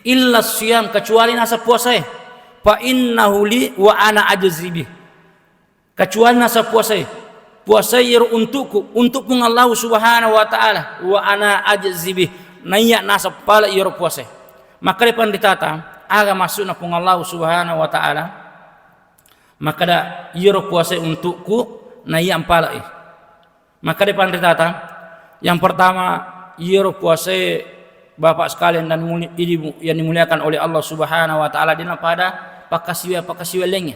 illa siyam, kecuali nasa puasa, fa innahu li wa ana ajzi bih, kecuali nasa puasa, puasa untukku, untuk Allah Subhanahu wa taala, wa ana ajzi bih, naya nasa pala iro puasa. Maka depan ditata aga masuk na pung Allah Subhanahu wa taala, maka da iro puasa untukku naya pala. Maka depan ditata yang pertama iro puasa Bapak sekalian dan ibu yang dimuliakan oleh Allah Subhanahu wa taala dina pada pakasiwa lengnya.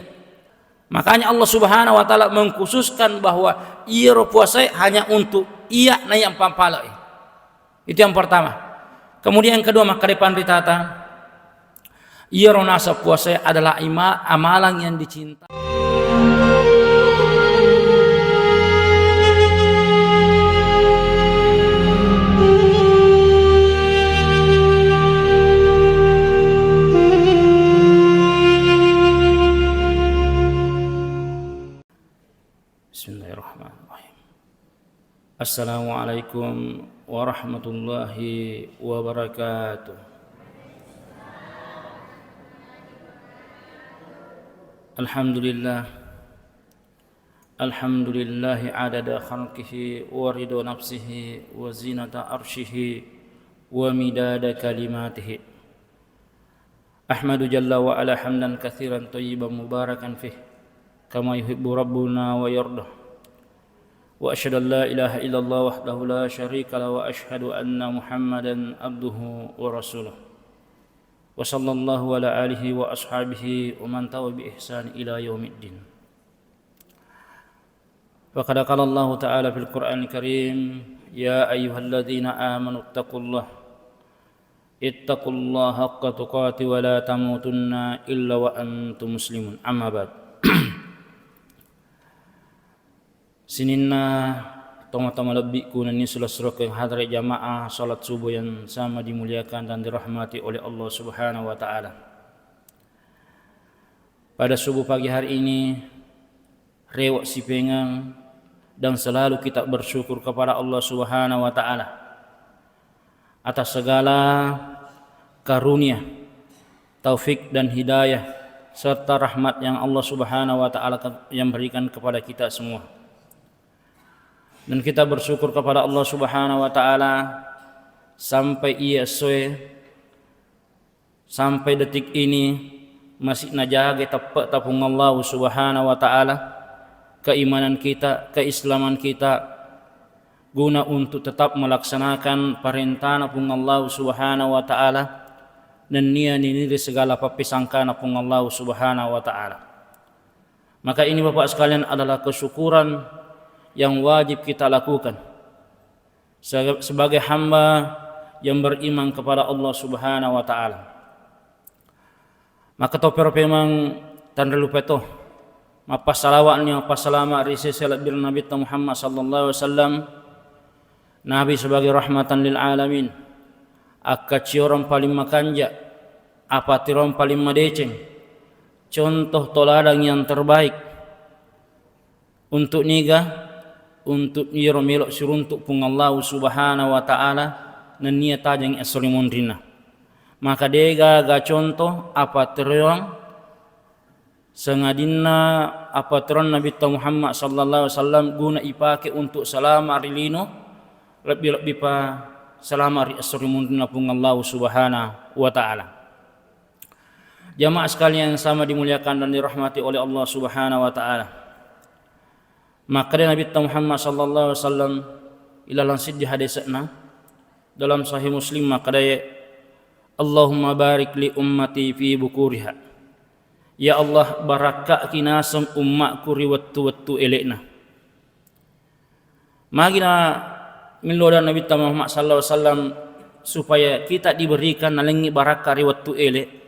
Makanya Allah Subhanahu wa taala mengkhususkan bahwa iro puasa hanya untuk ia na yang pampala. Itu yang pertama. Kemudian yang kedua, maka depan ditata iro nasa puasa adalah amalan yang dicintai. Bismillahirrahmanirrahim. Assalamualaikum warahmatullahi wabarakatuh. Alhamdulillahi adada khalqihi wa ridha nafsihi wa zinata arshihi wa midada kalimatihi. Ahmadu jalla wa ala hamdan katsiran thayyiban mubarakan fihi kama yuhibbu rabbuna wa yardah. Wa asyhadu an la ilaha illallah wahdahu la syarika lahu wa asyhadu anna Muhammadan abduhu wa rasuluh. Wa sallallahu ala alihi wa ashabihi wa man tabi'a bi ihsan ila yaumiddin. Wa qad qala Allah ta'ala fil Qur'anil Karim, ya ayyuhalladzina amanu ittaqullaha haqqa tuqatih wa la tamutunna illa wa antum muslimun. Amma ba'd. Sininna toma-toma lebih kunan ini sulah-sulah ke hadirat jamaah salat subuh yang sama dimuliakan dan dirahmati oleh Allah Subhanahu wa taala. Pada subuh pagi hari ini rewak si pengang dan selalu kita bersyukur kepada Allah Subhanahu wa taala atas segala karunia, taufik dan hidayah serta rahmat yang Allah Subhanahu wa taala yang berikan kepada kita semua. Dan kita bersyukur kepada Allah Subhanahu wa taala sampai sampai detik ini masih najaga tepat tapung Allah Subhanahu wa taala keimanan kita, keislaman kita, guna untuk tetap melaksanakan perintah napung Allah Subhanahu wa taala dan niat ini segala papisangka napung Allah Subhanahu wa taala. Maka ini Bapak sekalian adalah kesyukuran yang wajib kita lakukan sebagai hamba yang beriman kepada Allah Subhanahu wa taala. Maka topero memang tanda lupa toh mapa salawatnya apa salama risi salat bil Nabi Muhammad sallallahu alaihi wasallam, Nabi sebagai rahmatan lil alamin, akka cioram paling makanja, apa tirom paling madeceng, contoh toladan yang terbaik untuk niga, untuk niro melok suruntuk pung Allah Subhanahu wa taala nan niat tajang aslimun rina. Maka dega ga contoh apa terang sengadina apa terang Nabi Muhammad sallallahu alaihi wasallam guna ipake untuk selama rilino lebih pa selama aslimun rina pung Allah Subhanahu wa taala. Jamaah sekalian yang sama dimuliakan dan dirahmati oleh Allah Subhanahu wa taala. Maka Nabi Muhammad sallallahu alaihi wasallam ilalang siddi hadisna dalam sahih Muslim, maka dia Allahumma barik li ummati fi bukuriha. Ya Allah barakah kinasam ummatku riwattu elekna. Magina miloda Nabi Muhammad sallallahu alaihi wasallam supaya kita diberikan nalengi barakah riwattu elek.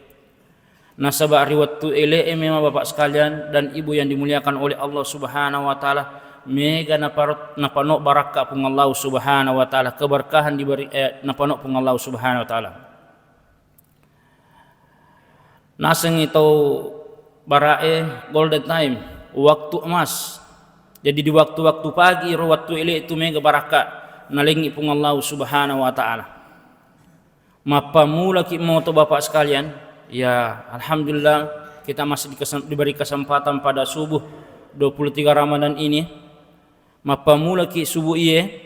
Nasabah riwattu ele memang Bapak sekalian dan ibu yang dimuliakan oleh Allah Subhanahu wa taala, mega napanok barakah pung Allah Subhanahu wa taala, keberkahan diberi napanok pung Allah Subhanahu wa taala. Naseng itu barae golden time, waktu emas. Jadi di waktu-waktu pagi waktu ele itu mega barakah nalengi pung Allah Subhanahu wa taala. Mapa mula ki mau to Bapak sekalian, ya alhamdulillah kita masih diberi kesempatan pada subuh 23 Ramadan ini. Mapa mula ki subuh iye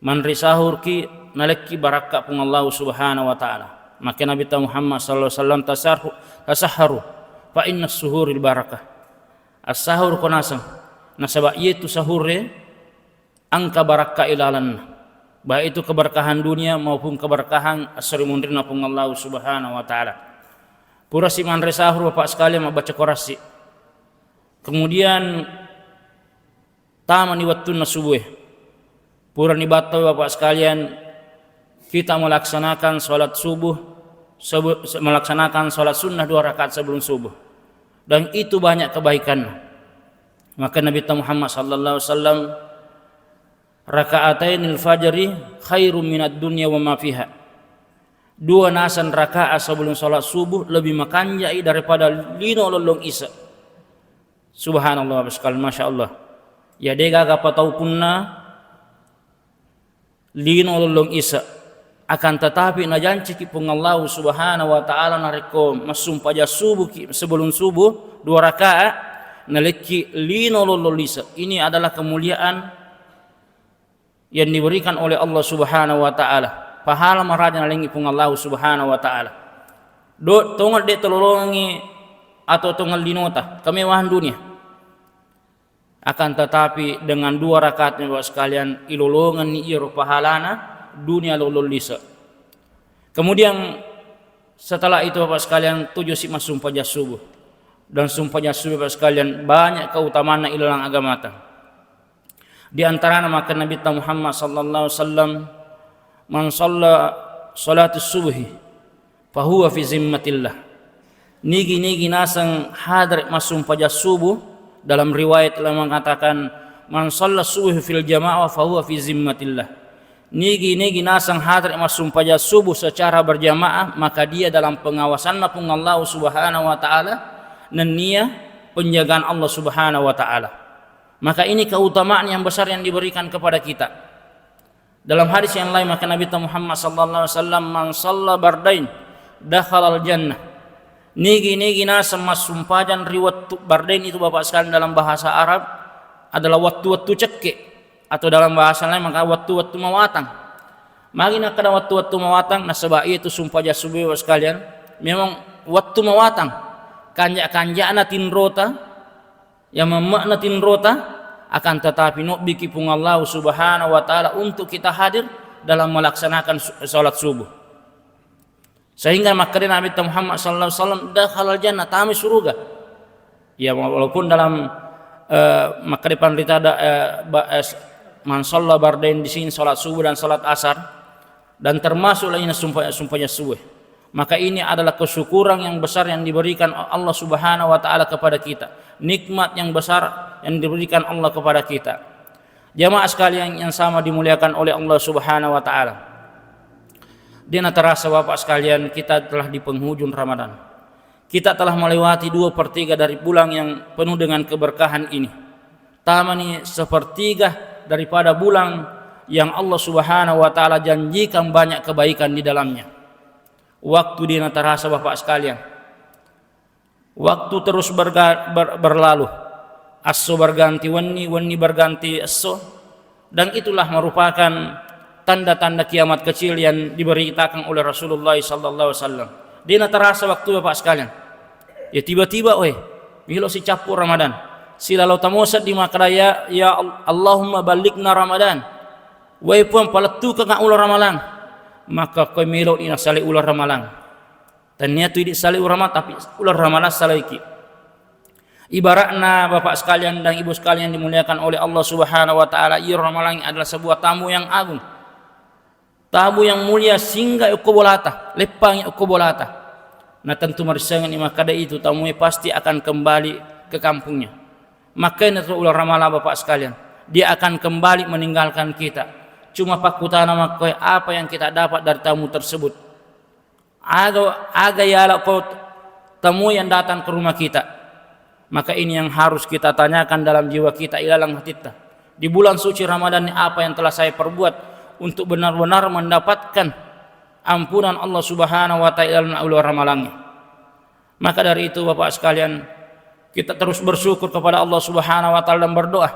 manri sahur ki naleki barakah pun Allah Subhanahu wa taala. Maka Nabi Muhammad sallallahu alaihi wasallam tasahharu fa inna suhuril barakah. As-sahur konasang nasaba iye tu sahure angka barakah ilalan. Baik itu keberkahan dunia maupun keberkahan asri mundrina pun Allah Subhanahu wa taala. Pura si manre sahur Bapak sekalian membaca korasi. Kemudian taman wattuna subuh. Pura ni batau Bapak sekalian kita melaksanakan salat subuh, melaksanakan salat sunnah 2 rakaat sebelum subuh. Dan itu banyak kebaikan. Maka Nabi Muhammad sallallahu alaihi wasallam raka'atainil fajri khairum minad dunya wa ma fiha. 2 nasan rakaat sebelum salat subuh lebih makanjai daripada 5 lolong isya. Subhanallah sekali, masya Allah. Ya dega apa tahu punna 5 lolong isya. Akan tetapi najanci ki pun Allah Subhanahu wa taala nareko masum paja subuh ki sebelum subuh 2 rakaat naleki 5 lolong isya. Ini adalah kemuliaan yang diberikan oleh Allah Subhanahu wa taala. Pahala marajan lengi pun Allah Subhanahu wa taala. Do tongal de tolongi atau tongal dinota kemewahan dunia. Akan tetapi dengan 2 rakaat Bapak sekalian ilolongan ni iro pahalana dunia lololisa. Kemudian setelah itu Bapak sekalian 7 si masum paja subuh. Dan sumpah subuh Bapak sekalian banyak keutamaan ilalang agamata. Di antara maka Nabi Muhammad sallallahu alaihi wasallam man shalla salatus subhi fa huwa fi zimmatillah. Nigi nasang hadir masum pada subuh, dalam riwayat telah mengatakan man shalla subuh fil jamaah fa huwa fi zimmatillah. Nigi nasang hadir masum pada subuh secara berjamaah, maka dia dalam pengawasan pun Allah Subhanahu wa taala dan nia penjagaan Allah Subhanahu wa taala. Maka ini keutamaan yang besar yang diberikan kepada kita. Dalam hadis yang lain maka Nabi Muhammad sallallahu alaihi wasallam man shalla bardain dakhalal jannah. Nigi nasa masumpajan riwat bardain itu Bapak sekalian dalam bahasa Arab adalah waktu-waktu cekek, atau dalam bahasa lain maka waktu-waktu mawatang. Magina kada waktu-waktu mawatang nasaba itu sumpah jasubi Bapak sekalian memang waktu mawatang. Kanja-kanjana tinrota yang memakna tinrota, akan tetapi nuk biki pun Allah Subhanahu wa taala untuk kita hadir dalam melaksanakan salat subuh. Sehingga maka Nabi Muhammad sallallahu alaihi wasallam dakhalal jannah, tami surga. Ya walaupun dalam maka depan kita ada man shalla bardain di sini salat subuh dan salat asar, dan termasuk lainnya sumpahnya subuh. Maka ini adalah kesyukuran yang besar yang diberikan Allah Subhanahu wa taala kepada kita. Nikmat yang besar yang diberikan Allah kepada kita. Jamaah sekalian yang sama dimuliakan oleh Allah Subhanahu wa taala. Dia terasa Bapak sekalian kita telah di penghujung Ramadan. Kita telah melewati 2/3 dari bulan yang penuh dengan keberkahan ini. Tamani 1/3 daripada bulan yang Allah Subhanahu wa taala janjikan banyak kebaikan di dalamnya. Waktu dia terasa Bapak sekalian. Waktu terus berlalu. Asso berganti wani berganti asso. Dan itulah merupakan tanda-tanda kiamat kecil yang diberitakan oleh Rasulullah sallallahu alaihi wasallam. Dia terasa waktu Bapak sekalian. Ya tiba-tiba milo si capur Ramadan. Sila lo tamosat di makraya ya Allahumma balighna Ramadan. Wai puan palatu ka ular Ramadan. Maka kau melo ina sali ular Ramadan. Dan niat tu sali ular Ramadan tapi ular Ramadan saliki. Ibaratnya Bapak sekalian dan Ibu sekalian dimuliakan oleh Allah Subhanahu wa taala, Ramadan adalah sebuah tamu yang agung. Tamu yang mulia sehingga ukobolata, lepang ukobolata. Nah tentu marisangan imakada itu tamu pasti akan kembali ke kampungnya. Maka itu ular Ramadan Bapak sekalian, dia akan kembali meninggalkan kita. Cuma pakutana maka apa yang kita dapat dari tamu tersebut. Aga ya kau tamu yang datang ke rumah kita. Maka ini yang harus kita tanyakan dalam jiwa kita, ilalang hati kita. Di bulan suci Ramadan ini apa yang telah saya perbuat untuk benar-benar mendapatkan ampunan Allah Subhanahu wa taala ular ramalannya. Maka dari itu Bapak sekalian, kita terus bersyukur kepada Allah Subhanahu wa taala dan berdoa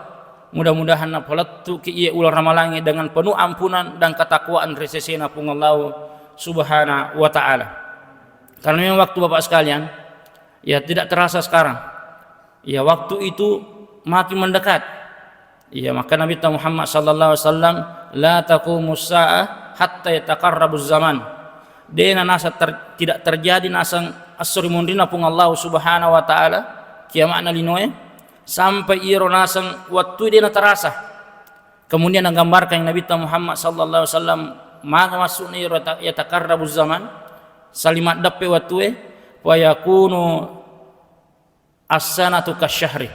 mudah-mudahan napalattu ki ieu ular ramalannya dengan penuh ampunan dan ketakwaan resesena pung Allah Subhanahu wa taala. Karena memang waktu Bapak sekalian ya tidak terasa sekarang. Ya waktu itu makin mendekat. Ya maka Nabi Muhammad sallallahu alaihi wasallam la taqumus saah hatta yataqarrabuz zaman. Dena nasa tidak terjadi nasang as-surimundina pung Allah Subhanahu wa taala kiamat na linoe sampai iro nasang waktu dena terasa. Kemudian menggambarkan Nabi Muhammad sallallahu alaihi wasallam maka masuk ni iro yataqarrabuz zaman salimat dape waktu wa yakunu as-sanatu kasyahri.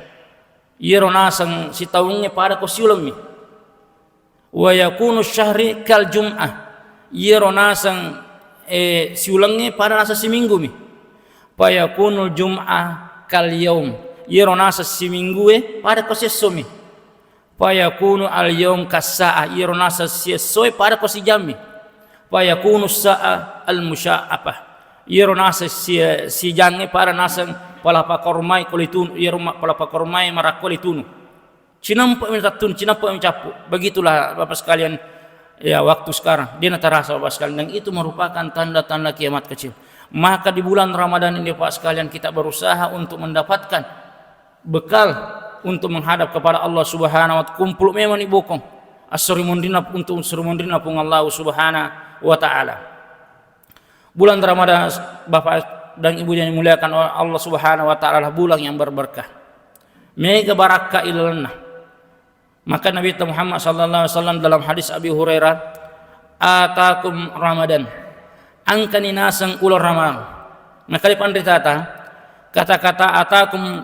Iro nasang si tahunnya pada ko siulami wa yakunu syahri kal jum'ah. Iro nasang siulangnya pada nasa seminggu mi fa yakunu jum'ah kal yaum. Iro nasa seminggu pada ko sesomi fa yakunu al yaum kas-sa'ah. Iro nasa sesoy pada ko si jami fa yakunu sa'a al musya'afah. Iro nasa si jange pada nasang palapa kormai kolitun irma palapa kormai marakolitun cinampa mintatun cinampa mencapu. Begitulah Bapak sekalian ya waktu sekarang dia terasa Bapak sekalian, dan itu merupakan tanda-tanda kiamat kecil. Maka di bulan Ramadan ini Bapak sekalian kita berusaha untuk mendapatkan bekal untuk menghadap kepada Allah Subhanahu wa taala. Kumpul memang ibukong as-surimundina untuk surimundina pun Allah Subhanahu wa taala. Bulan Ramadan Bapak dan ibu yang dimuliakan oleh Allah Subhanahu wa taala bulan yang berberkah. Mega barakah ilalna. Maka Nabi Muhammad sallallahu alaihi wasallam dalam hadis Abi Hurairah, atakum Ramadan. Angkani nasang ular Ramadan. Maka dipandritata kata-kata atakum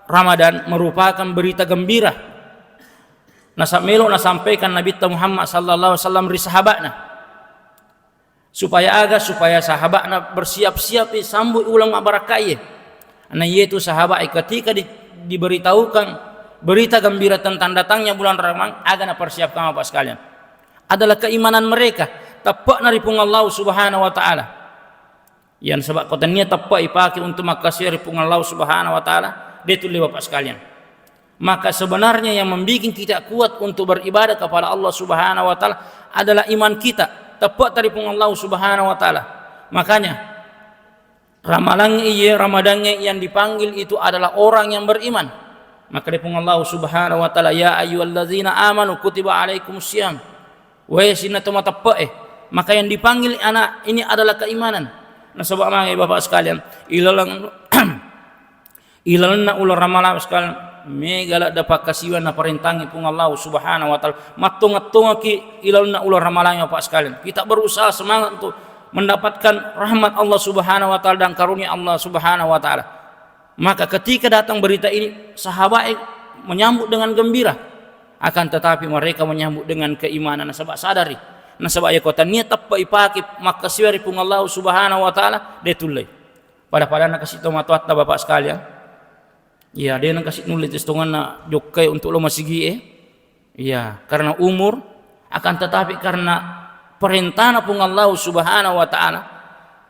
Ramadan merupakan berita gembira. Nasamelo nasampaikan Nabi Muhammad sallallahu alaihi wasallam ri sahabatna. Supaya sahabatnya bersiap-siap sambut ulang barakah. Nah yaitu sahabat ketika diberitahukan berita gembira tentang datangnya bulan Ramadan agak persiapkan apa sekalian. Adalah keimanan mereka tepat dari pung Allah Subhanahu wa taala. Yang sebab kotanya tepat dipakai untuk makasih pung Allah Subhanahu wa taala, dia tulis Bapak sekalian. Maka sebenarnya yang membuat kita kuat untuk beribadah kepada Allah Subhanahu wa taala adalah iman kita. Tepat dari pun Allah Subhanahu wa taala. Makanya Ramadannya yang dipanggil itu adalah orang yang beriman. Maka dari pun Allah Subhanahu wa taala ya ayyuhallazina amanu kutiba alaikumusiyam. Wa yasinatu matappe. Maka yang dipanggil anak ini adalah keimanan. Nah sebab mangai Bapak sekalian, ilalna ular ramalan sekalian megala dapat kasihan na perintangi pun Allah Subhanahu wa taala matung-matung ki ilalna ular ramalan Bapak sekalian. Kita berusaha semangat untuk mendapatkan rahmat Allah Subhanahu wa taala dan karunia Allah Subhanahu wa taala. Maka ketika datang berita ini sahabat menyambut dengan gembira, akan tetapi mereka menyambut dengan keimanan. Sebab sadari nasabak kota niat tepat ipaki maka siwari pun Allah Subhanahu wa taala detulai pada nak kasih tahu matuat Bapak sekalian. Ya dia nak kasih nulis istongan na jokai untuk lo masih ya karena umur, akan tetapi karena perintah pun Allah Subhanahu wa taala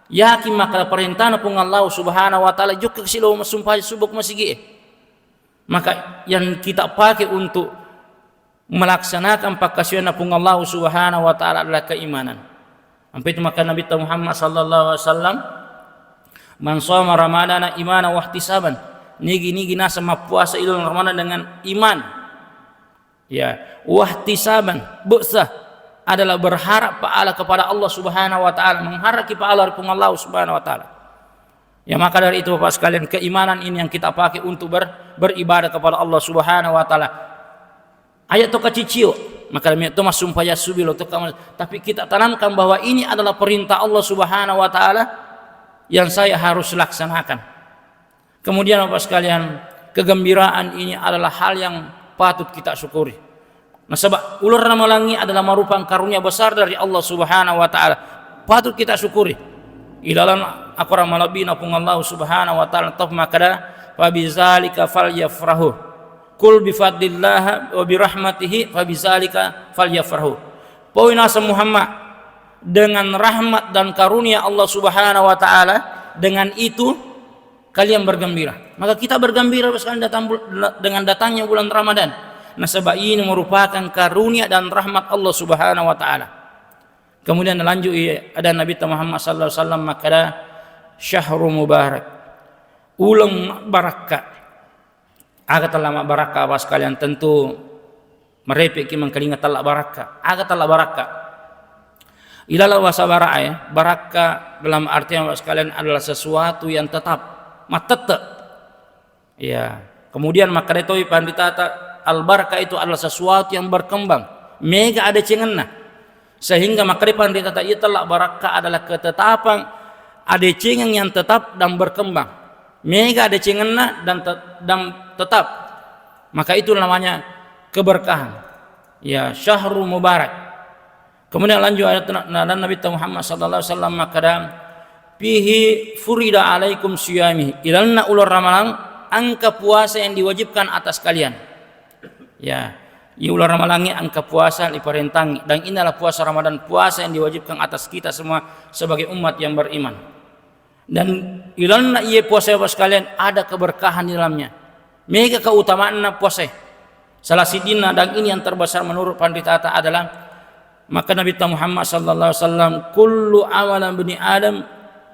yakin maka perintah pun Allah Subhanahu wa taala juga kasih lo sumpah subuk masih maka yang kita pakai untuk melaksanakan pakasian pun Allah Subhanahu wa taala adalah keimanan. Sampai itu maka Nabi Muhammad sallallahu alaihi wasallam man shoma ramadana imana wa ihtisaban. Nigi nasa puasa idul Ramadan dengan iman. Ya, wahtisaban, buksah adalah berharap pahala kepada Allah Subhanahu wa taala, mengharapkan pahala dari Allah Subhanahu wa taala. Ya maka dari itu Bapak sekalian, keimanan ini yang kita pakai untuk beribadah kepada Allah Subhanahu wa taala. Ayat to kacicio, maka itu mas sumpah ya subilo to tapi kita tanamkan bahwa ini adalah perintah Allah Subhanahu wa taala yang saya harus laksanakan. Kemudian Bapak sekalian, kegembiraan ini adalah hal yang patut kita syukuri. Nah sebab ular ramalangi adalah merupakan karunia besar dari Allah Subhanahu wa taala. Patut kita syukuri. Ilalan akram malabina pun Allah Subhanahu wa taala taf makada fa bizalika falyafrahu. Kul bi fadlillah wa bi rahmatihi fa bizalika falyafrahu. Poin asa Muhammad dengan rahmat dan karunia Allah Subhanahu wa taala, dengan itu kalian bergembira. Maka kita bergembira sekali dengan datangnya bulan Ramadan. Nah, sebab ini merupakan karunia dan rahmat Allah Subhanahu wa taala. Kemudian lanjut ada Nabi Muhammad sallallahu alaihi wasallam, maka syahrul mubarak, ulang barakah. Aga talak barakah apa sekalian, tentu merepek ki mangkalinga talak barakah. Aga talak barakah. Ilalah wasa barakah ya. Barakah dalam artian sekalian adalah sesuatu yang tetap, matete. Ya. Kemudian maka itu pandita al barakah itu adalah sesuatu yang berkembang. Mega ada cengenna. Sehingga maka pandita itu talak barakah adalah ketetapan ada cengen yang tetap dan berkembang. Mega ada cengenna dan tetap. Maka itu namanya keberkahan. Ya, syahrul mubarak. Kemudian lanjut ayat Nabi Muhammad sallallahu alaihi wasallam, maka fihi furida alaikum siyami. Ilalna ulur ramalan angka puasa yang diwajibkan atas kalian. Ya, ular ramalannya angka puasa diperentangi, dan inilah puasa Ramadan, puasa yang diwajibkan atas kita semua sebagai umat yang beriman. Dan ilalna ia puasa Bapak sekalian ada keberkahan di dalamnya. Mega keutamaan puasa. Salah sidina, dan ini yang terbesar menurut pandita adalah maka Nabi Muhammad sallallahu alaihi wasallam, kullu awalan bani Adam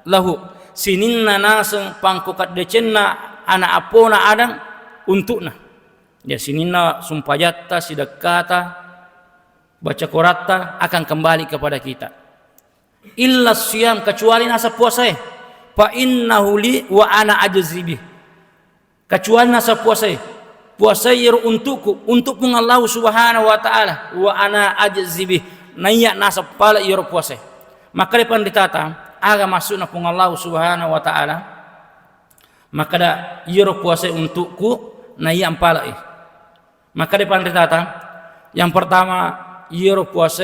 lahu, sininna naseng pangkukat decenna anak apona Adam untukna. Ya, sininna sumpajata sidakata baca Qur'ata akan kembali kepada kita. Illa siyam, kecuali nasa puasa. Fa innahu li wa ana ajzi bih. Kecuali nasa puasa. Puasa untukku, untuk Allah Subhanahu wa taala, wa ana ajzi bih. Naya nasa pala iro puasa. Maka depan ditata aga masuk na Allah Subhanahu wa taala. Maka da iro puasa untukku naya ampala. Maka depan ditata yang pertama iro puasa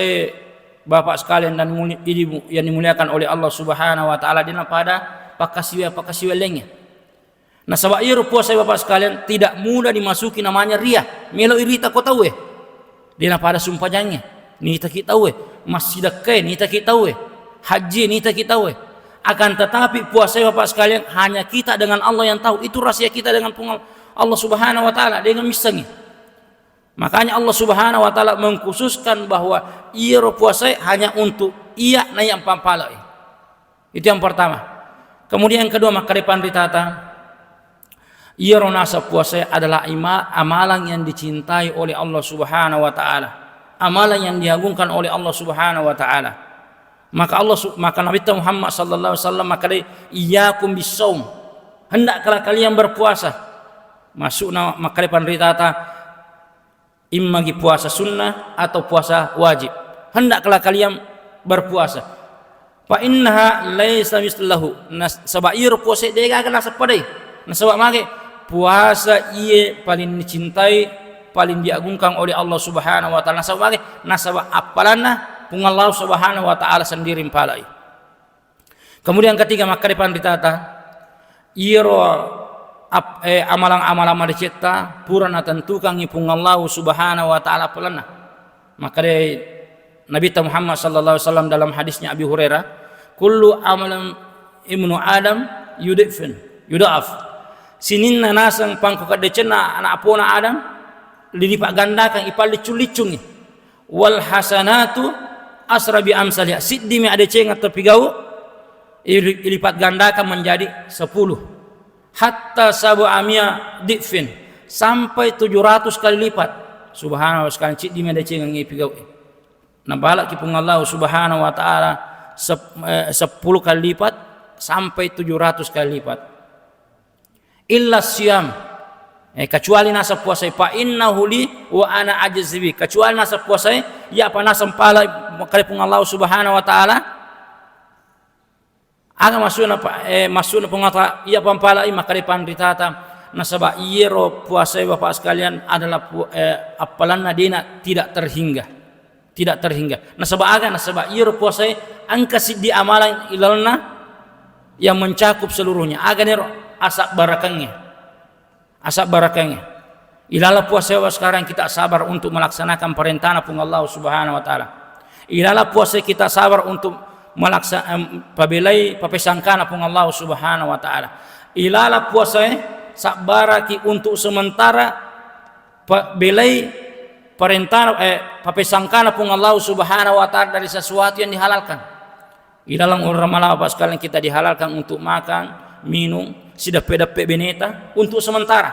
Bapak sekalian dan ibu yang dimuliakan oleh Allah Subhanahu wa taala dina pada pakasiwa lengnya. Nah, sebab iro puasa Bapak sekalian tidak mudah dimasuki namanya ria. Melo irita ko tahu dina pada sumpah jangan. Ni tak kita masjid ke ni tak kita haji ni tak kita akan tetapi puasa Bapak sekalian hanya kita dengan Allah yang tahu. Itu rahasia kita dengan Allah Subhanahu wa taala dengan misalnya. Makanya Allah Subhanahu wa taala mengkhususkan bahwa ia puasa hanya untuk ia na yang pampala. Itu yang pertama. Kemudian yang kedua, maka depan ditata ia nasa puasa adalah amalan yang dicintai oleh Allah Subhanahu wa taala. Amalan yang diagungkan oleh Allah Subhanahu wa taala. Maka Nabi Muhammad sallallahu alaihi wasallam maka iyyakum bisawm. Hendaklah kalian berpuasa. Masukna maka depan ditata imma puasa sunnah atau puasa wajib. Hendaklah kalian berpuasa. Fa innaha laisa mislahu. Sebab ia puasa dia akan sepadai. Sebab mage puasa ia paling dicintai, paling diagungkan oleh Allah Subhanahu wa taala. Sebab mage nasaba apalana pun Allah Subhanahu wa taala sendiri palai. Kemudian ketiga maka depan ditata iro amalan-amalan dicipta purana tentukan ipung Allah Subhanahu wa taala pelana. Maka Nabi Muhammad sallallahu alaihi wasallam dalam hadisnya Abi Hurairah, kullu amalan ibnu Adam yudaf. Sininna nasang pangko kadecena anak apona Adam dilipat gandakan ipal licung-licungi. Wal hasanatu asra bi amsalha. Siddi mi ada cengat terpigau dilipat gandakan menjadi 10. Hatta sabu amia difin sampai 700 kali lipat. Subhanallah sekalian cik di media cengang ngipigau. Nabalak kipung Allah Subhanahu wa taala 10 kali lipat sampai 700 kali lipat. Illa siyam, kecuali nasa puasa. Fa innahu li wa ana ajzi bi. Kecuali nasa puasa ya apa nasa pala kalipung Allah Subhanahu wa taala aga masuna pengata ia pampala maka depan ditata nasaba iro puasa Bapak sekalian adalah apalanna dina tidak terhingga nasaba iro puasa angka di amalan ilalna yang mencakup seluruhnya aga nero asap barakangnya ilalah puasa sekarang kita sabar untuk melaksanakan perintah pun Allah Subhanahu wa taala. Ilalah puasa kita sabar untuk melaksanakan pabelai papesangkana pun Allah Subhanahu wa taala. Ilalah puasa sabaraki untuk sementara belai perintah papesangkana pun Allah Subhanahu wa taala dari sesuatu yang dihalalkan. Ilalang orang malam apa sekalian kita dihalalkan untuk makan, minum, sidape-dape beneta untuk sementara.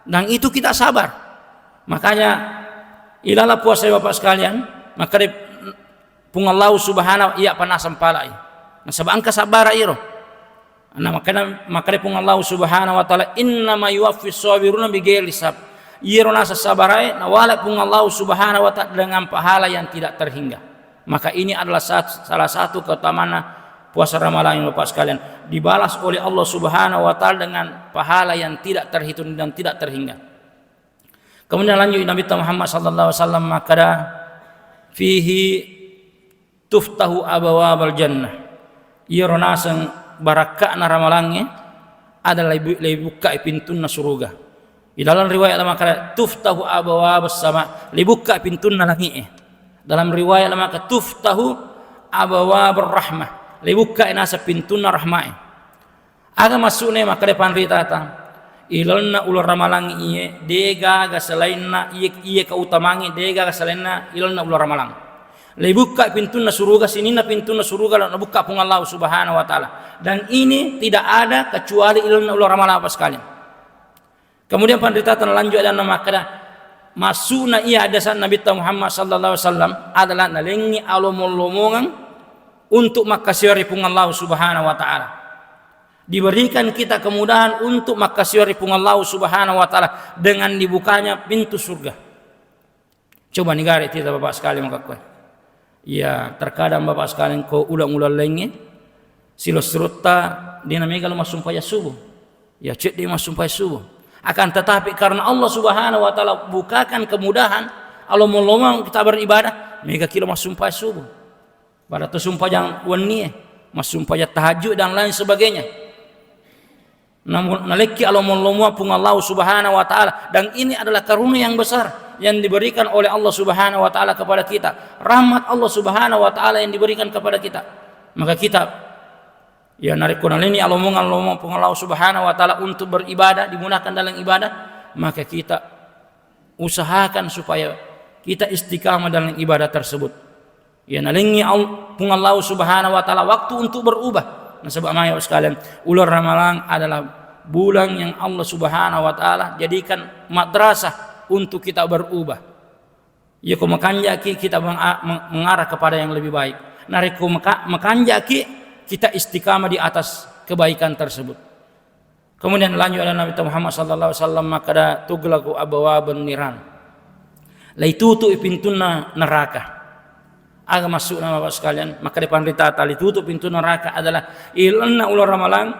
Dan itu kita sabar. Makanya ilalah puasa Bapak sekalian, maka pun Allah Subhanahu iya panasam palai. Nah sabang kasabara iro. Nah makanya pun Allah Subhanahu wa taala innama yuwaffis sabiruna bighairi hisab. Iro nasa sabarai na wala pun Allah Subhanahu wa taala dengan pahala yang tidak terhingga. Maka ini adalah salah satu keutamaan puasa Ramadan Bapak sekalian, dibalas oleh Allah Subhanahu wa taala dengan pahala yang tidak terhitung dan tidak terhingga. Kemudian lanjut Nabi Muhammad sallallahu alaihi wasallam maka fihi tuftahu abwabal jannah. Iro nasang barakana Ramalannya adalah dibuka pintunya surga. Di dalam riwayat maka tuftahu abwabas sama, dibuka pintunya langit. Dalam riwayat maka tuftahu abwabur rahmah, dibuka nasa pintunya rahmah. Aga masuknya maka depan ritata ilalna ulur ramalang iye dega ga selainna iye kautamangi dega ga selainna ilalna ulur ramalang. Dibuka pintunya surga, sinina pintunya surga dan buka pun Allah Subhanahu wa taala. Dan ini tidak ada kecuali ilalna ulur ramalang apa sekalian. Kemudian pandita lanjut dan maka masukna ia adasan Nabi Muhammad sallallahu alaihi wasallam adalah nalengi alomolomongan untuk makasihari pun Allah Subhanahu wa taala. Diberikan kita kemudahan untuk makasihari pun Allah Subhanahu wa taala dengan dibukanya pintu surga. Coba negara kita Bapak sekalian maka kau. Ya, terkadang Bapak sekalian kau ulang-ulang lengi silos serta dinamika lu masumpaya subuh. Ya, cek dia masumpaya subuh. Akan tetapi karena Allah Subhanahu wa taala bukakan kemudahan, Allah melomong kita beribadah, mega kilo masumpah subuh. Pada tu sumpah yang wani, masumpah tahajud dan lain sebagainya. Namun naleki Allah melomong pun Allah Subhanahu wa taala, dan ini adalah karunia yang besar yang diberikan oleh Allah Subhanahu wa taala kepada kita. Rahmat Allah Subhanahu wa taala yang diberikan kepada kita. Maka kita ya narikuna ini alomong pun Allah Subhanahu wa taala untuk beribadah, digunakan dalam ibadah, maka kita usahakan supaya kita istiqamah dalam ibadah tersebut. Ya nalingi pun Allah Subhanahu wa taala waktu untuk berubah. Nah sebab maya sekalian, ular Ramalan adalah bulan yang Allah Subhanahu wa taala jadikan madrasah untuk kita berubah. Ya ko makanjaki kita mengarah kepada yang lebih baik. Nariku makanjaki kita istiqamah di atas kebaikan tersebut. Kemudian lanjut ada Nabi Muhammad sallallahu alaihi wasallam maka tuglaku abwaabun niran. Laitutu pintunya neraka. Aga masuk nama Bapak sekalian, maka depan rita tali tutup pintu neraka adalah ilanna ular ramalan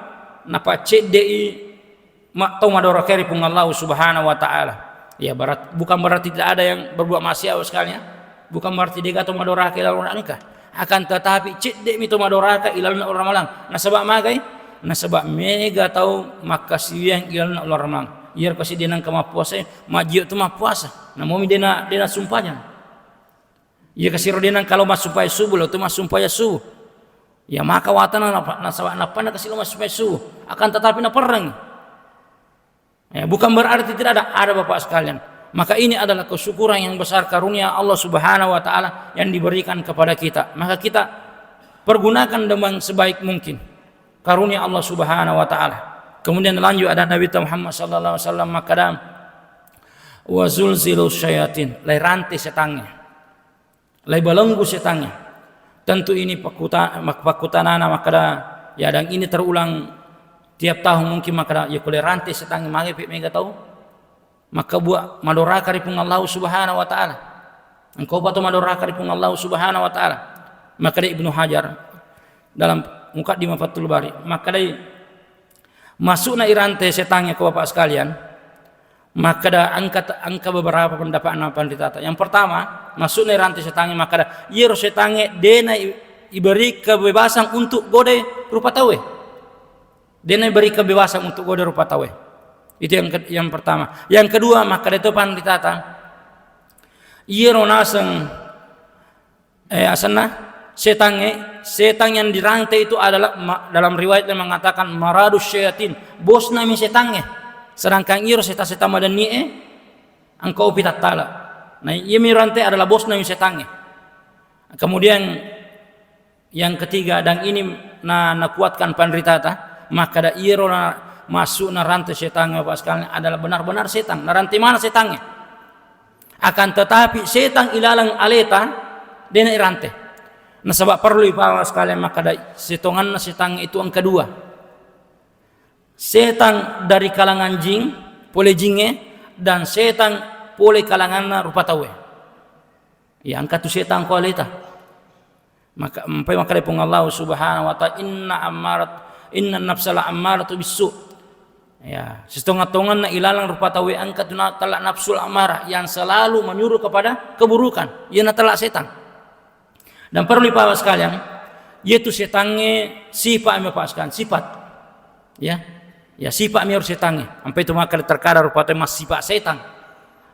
napa cedei mak tau madora keri pun Allah Subhanahu wa taala. Ya bukan berarti tidak ada yang berbuat maksiat sekalian. Bukan berarti dia atau madora keri lalu nikah. Akan tetapi cedek mito madoraka ilalna ular ramalang. Nah sebab magai, nah sebab mega tahu makasih ilalna ular ramalang. Iar kasih dia nang kama puasa, majio tu mah puasa. Nah momi dena sumpahnya. Ia kasih rodenan kalau mas sumpah subuh, lo tu mas sumpah subuh. Ya maka watana na sabak na pana kasih lo mas sumpah subuh. Akan tetapi na perang. Ya bukan berarti tidak ada Bapak sekalian. Maka ini adalah kesyukuran yang besar karunia Allah Subhanahu wa taala yang diberikan kepada kita. Maka kita pergunakan dengan sebaik mungkin karunia Allah Subhanahu wa taala. Kemudian lanjut ada Nabi Muhammad sallallahu alaihi wasallam maka wa zulzilu syayatin, lai rantai setannya. Lai belenggu setannya. Tentu ini pakutanana maka ya dan ini terulang tiap tahun mungkin maka ya kule rantai setannya mage mega tahu. Maka buat madoraka ripung Allah Subhanahu wa taala. Engkau patu madoraka ripung Allah Subhanahu wa taala. Maka Ibnu Hajar dalam Muqaddimah Fathul Bari, maka masukna irante setannya ke Bapak sekalian. Maka ada angka beberapa pendapat pandita. Yang pertama, masukna irante setannya maka yero setannya dena iberi kebebasan untuk gode rupa tawe. Dena iberi kebebasan untuk gode rupa tawe. Itu yang pertama. Yang kedua maka itu panditata iero naseng setan yang dirantai itu adalah dalam riwayat yang mengatakan maradus syayatin, bos nami setange. Sedangkan iro setan madani angkau pitat tala. Nah, ia mirantai adalah bos nami setange. Kemudian yang ketiga, dan ini na kuatkan pandritata, maka da iro na masuk na rantai setange Bapak sekalian adalah benar-benar setan. Na rantai mana setange? Akan tetapi setan ilalang aleta dena rantai. Nah, sebab perlu Bapak sekalian, maka da setongan setange itu yang kedua. Setan dari kalangan jin, pole jinge, dan setan pole kalangan rupa tawe. Ya, angkat tu setan ko aleta. Maka pun Allah Subhanahu wa ta'ala inna nafsala ammaratu bisu. Ya, setengah-tengah na ilalang rupa tawe angkat na talak nafsul amarah yang selalu menyuruh kepada keburukan. Ia na talak setan. Dan perlu Bapak sekalian, yaitu setange sifat mepaskan sifat. Ya. Ya, sifat harus setange. Sampai itu maka terkadang rupa tawe mas sifat setan.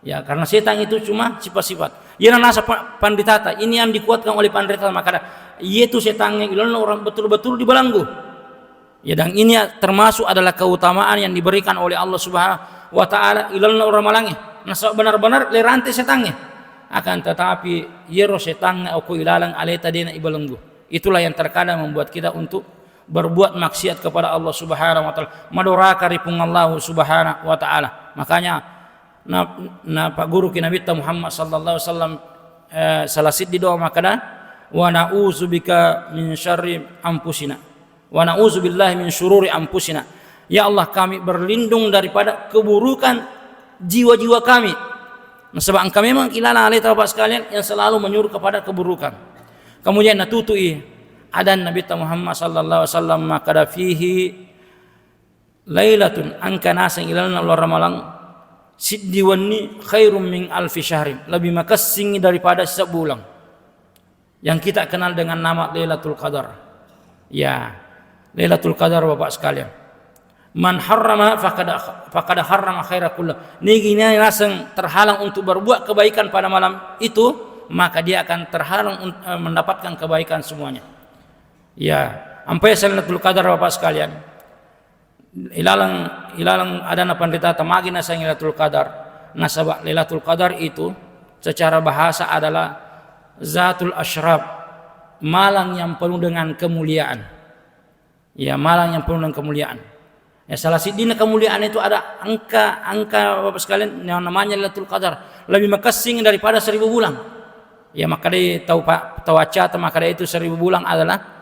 Ya, karena setan itu cuma sifat-sifat. Ia nasa panditata, ini yang dikuatkan oleh panditata, maka yaitu setange ilalang orang betul-betul dibelenggu. Ya, dan ini termasuk adalah keutamaan yang diberikan oleh Allah Subhanahu wa ta'ala ilalang orang malange. Nah, benar-benar lerante setange. Akan tetapi yero setange aku ilalang aleta dena ibelenggu. Itulah yang terkadang membuat kita untuk berbuat maksiat kepada Allah Subhanahu wa ta'ala, madoraka ripung Allah Subhanahu wa ta'ala. Makanya na Pak Guru kita Muhammad sallallahu alaihi wasallam salasid di doa makana wa na'udzubika min syarri anfusina wa na'udzubillahi min syururi anfusina. Ya Allah, kami berlindung daripada keburukan jiwa-jiwa kami. Nah, sebab engkau memang ilalang alaihi Bapak sekalian yang selalu menyuruh kepada keburukan. Kemudian natutui adan Nabi Muhammad sallallahu alaihi wasallam makada fihi lailatun angka nasang ilalang Allah ramalang siddiwani khairum min alfi syahrin, lebih makasing daripada sebulan yang kita kenal dengan nama Lailatul Qadar. Ya, Lailatul Qadar Bapak sekalian, man harrama faqad harrama khaira kullah. Niki nasang terhalang untuk berbuat kebaikan pada malam itu, maka dia akan terhalang mendapatkan kebaikan semuanya. Ya, sampai Lailatul Qadar Bapak sekalian, ilalang adana pandita tamagi na sa Lailatul Qadar. Nasaba Lailatul Qadar itu secara bahasa adalah zatul asyrab, malam yang penuh dengan kemuliaan. Ya, malam yang penuh dengan kemuliaan. Ya, salah sidina kemuliaan itu ada angka Bapak sekalian yang namanya Lailatul Qadar, lebih makasing daripada 1000 bulan. Ya, maka dia tahu acat, maka dia itu 1000 bulan adalah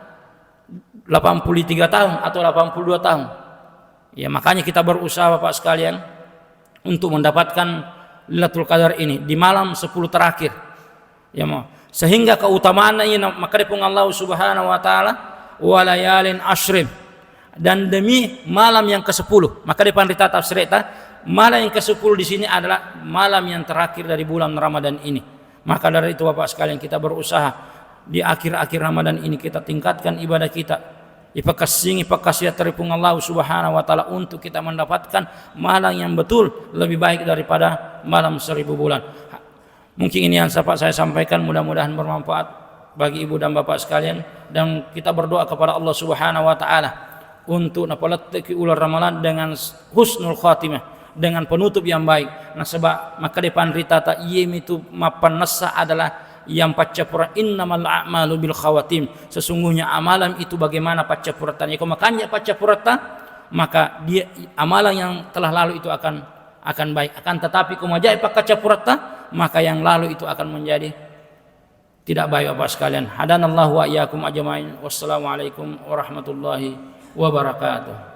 83 tahun atau 82 tahun. Ya, makanya kita berusaha Bapak sekalian untuk mendapatkan Lailatul Qadar ini di malam 10 terakhir. Ya, sehingga keutamaannya maka dipun Allah Subhanahu wa taala wa layalin asyrin, dan demi malam yang ke-10. Maka dipandita tafsir malam yang ke-10 di sini adalah malam yang terakhir dari bulan Ramadan ini. Maka dari itu Bapak sekalian kita berusaha di akhir-akhir Ramadan ini kita tingkatkan ibadah kita. Ipakasih teripung Allah Subhanahu wa taala untuk kita mendapatkan malam yang betul lebih baik daripada malam 1000 bulan. Mungkin ini yang dapat saya sampaikan, mudah-mudahan bermanfaat bagi ibu dan bapak sekalian, dan kita berdoa kepada Allah Subhanahu wa taala untuk napalatki ular ramalan dengan husnul khatimah, dengan penutup yang baik. Nah, sebab maka depan rita ta iyem itu mapan nasa adalah yang pacapura innamal a'malu bil khawatim, sesungguhnya amalan itu bagaimana pacapuratan. Jika makanya pacapurata, maka dia amalan yang telah lalu itu akan baik. Akan tetapi kumajai pacapurata, maka yang lalu itu akan menjadi tidak baik Bapak sekalian. Hadanallahu wa iyyakum ajmain. Wassalamualaikum warahmatullahi wabarakatuh.